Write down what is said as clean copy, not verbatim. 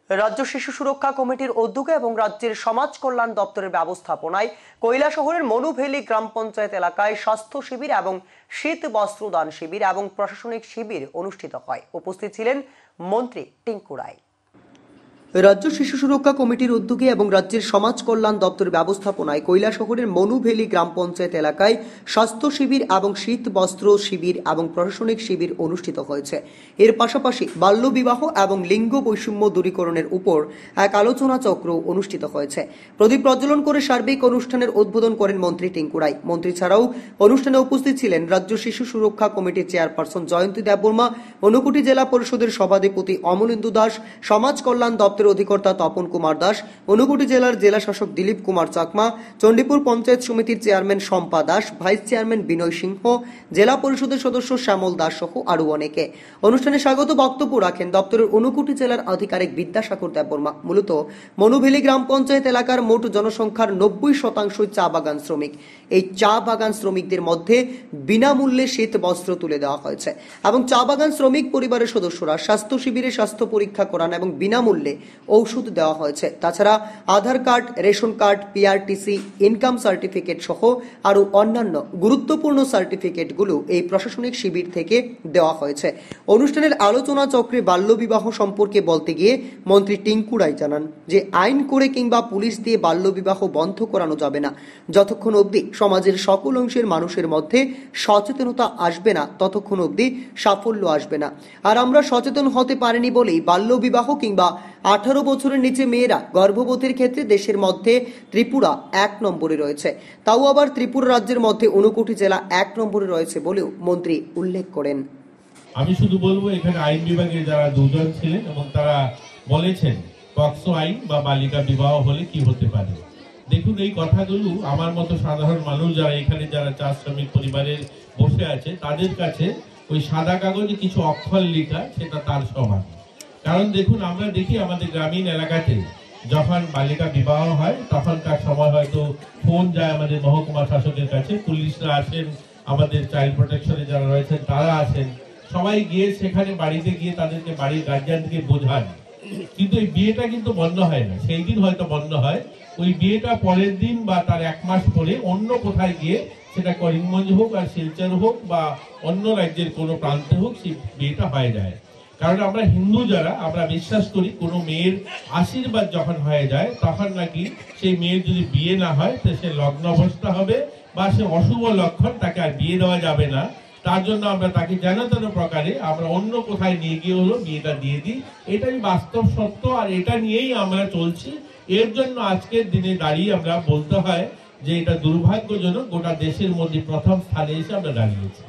রাজ্য শিশু সুরক্ষা কমিটির উদ্যোগে এবং রাজ্যের সমাজ কল্যাণ দপ্তরের ব্যবস্থাপনায় কৈলাসহরের মনুভেলি গ্রাম পঞ্চায়েত এলাকায় স্বাস্থ্য শিবির এবং শীত বস্ত্রদান শিবির এবং প্রশাসনিক শিবির অনুষ্ঠিত হয়। উপস্থিত ছিলেন মন্ত্রী টিঙ্কু রায়। রাজ্য শিশু সুরক্ষা কমিটির উদ্যোগে এবং রাজ্যের সমাজ কল্যাণ দপ্তরের ব্যবস্থাপনায় কৈলাসহরের মনুভেলি গ্রাম পঞ্চায়েত এলাকায় স্বাস্থ্য শিবির এবং শীত বস্ত্র শিবির এবং প্রশাসনিক শিবির অনুষ্ঠিত হয়েছে। এর পাশাপাশি বাল্য বিবাহ এবং লিঙ্গ বৈষম্য দূরীকরণের উপর এক আলোচনা চক্র অনুষ্ঠিত হয়েছে। প্রদীপ প্রজ্বলন করে সার্বিক অনুষ্ঠানের উদ্বোধন করেন মন্ত্রী টিঙ্কু রায়। মন্ত্রী ছাড়াও অনুষ্ঠানে উপস্থিত ছিলেন রাজ্য শিশু সুরক্ষা কমিটির চেয়ারপারসন জয়ন্তী দেববর্মা, ঊনকোটি জেলা পরিষদের সভাধিপতি অমলেন্দু দাস, সমাজ কল্যাণ দপ্তরের অধিকর্তা তপন কুমার দাস, ঊনকোটি জেলার জেলা শাসক দিলীপ কুমার চাকমা, চণ্ডীপুর পঞ্চায়েত সমিতির chairman Shampa Das, vice chairman Binoy Singha, জেলা পরিষদের সদস্য শ্যামল দাস সহ আরো অনেকে। অনুষ্ঠানে স্বাগত বক্তব্য রাখেন দপ্তরের ঊনকোটি জেলার আধিকারিক বিদ্যাসাগর দেববর্মা। মূলত মনুভেলি গ্রাম পঞ্চায়েত এলাকার মোট জনসংখ্যার 90% চা বাগান শ্রমিক। এই চা বাগান শ্রমিকদের মধ্যে বিনামূল্যে শীত বস্ত্র তুলে দেওয়া হয়েছে এবং চা বাগান শ্রমিক পরিবারের সদস্যরা স্বাস্থ্য শিবিরে স্বাস্থ্য পরীক্ষা করান এবং বিনামূল্যে ঔষধ দেওয়া হয়েছে। তাছাড়া Aadhaar card, ration card, PRTC, income certificate সহ আরো অন্যান্য গুরুত্বপূর্ণ সার্টিফিকেটগুলো এই প্রশাসনিক শিবির থেকে দেওয়া হয়েছে। অনুষ্ঠানের আলোচনা চক্রে বাল্যবিবাহ সম্পর্কে বলতে গিয়ে মন্ত্রী টিঙ্কু রায় জানান যে আইন করে কিংবা পুলিশ দিয়ে বাল্যবিবাহ বন্ধ করানো যাবে না। যতক্ষণ অবধি সমাজের সকল অংশের মানুষের মধ্যে সচেতনতা আসবে না ততক্ষণ অবধি সাফল্য আসবে না। আর আমরা সচেতন হতে পারিনি বলেই বাল্যবিবাহ কিংবা 18 বছরের নিচে মেয়েরা গর্ভবতীর ক্ষেত্রে দেশের মধ্যে ত্রিপুরা 1 নম্বরে রয়েছে। তাও আবার ত্রিপুরা রাজ্যের মধ্যে ঊনকোটি জেলা 1 নম্বরে রয়েছে বলেও মন্ত্রী উল্লেখ করেন। আমি শুধু বলবো এখানে আইন বিভাগে যারা দুজন ছিলেন এবং তারা বলেছেন পক্সো আইন বা বালিকা বিবাহ হলে কি হতে পারে। দেখুন, এই কথাগুলো আমার মতো সাধারণ মানুষ যারা এখানে যারা চা শ্রমিক পরিবারের বসে আছে তাদের কাছে ওই সাদা কাগজে কিছু অক্ষর লেখা সেটা তার সমান। কারণ দেখুন, আমরা দেখি আমাদের গ্রামীণ এলাকাতে যখন বালিকা বিবাহ হয় তখনকার সময় হয়তো ফোন যায় আমাদের মহকুমা শাসকের কাছে, পুলিশরা আসেন, আমাদের চাইল্ড প্রোটেকশনে যারা রয়েছেন তারা আসেন, সবাই গিয়ে সেখানে বাড়িতে গিয়ে তাদেরকে বাড়ির গার্জিয়ানকে বোঝান। কিন্তু এই বিয়েটা কিন্তু বন্ধ হয় না, সেই দিন হয়তো বন্ধ হয়, ওই বিয়েটা পরের দিন বা তার 1 মাস পরে অন্য কোথায় গিয়ে, সেটা করিমগঞ্জ হোক আর শিলচর হোক বা অন্য রাজ্যের কোনো প্রান্তে হোক, সেই বিয়েটা হয়ে যায়। কারণ আমরা হিন্দু যারা, আমরা বিশ্বাস করি কোনো মেয়ের আশীর্বাদ যখন হয়ে যায় তখন নাকি সেই মেয়ের যদি বিয়ে না হয় তো সে লগ্ন অবস্থা হবে বা সে অশুভ লক্ষণ, তাকে আর বিয়ে দেওয়া যাবে না। তার জন্য আমরা তাকে যেন তেন প্রকারে আমরা অন্য কোথায় নিয়ে গিয়ে হলো বিয়েটা দিয়ে দিই। এটাই বাস্তব সত্য, আর এটা নিয়েই আমরা চলছি। এর জন্য আজকের দিনে দাঁড়িয়ে আমরা বলতে হয় যে এটা দুর্ভাগ্যজনক, গোটা দেশের মধ্যে প্রথম স্থানে এসে আমরা দাঁড়িয়েছি।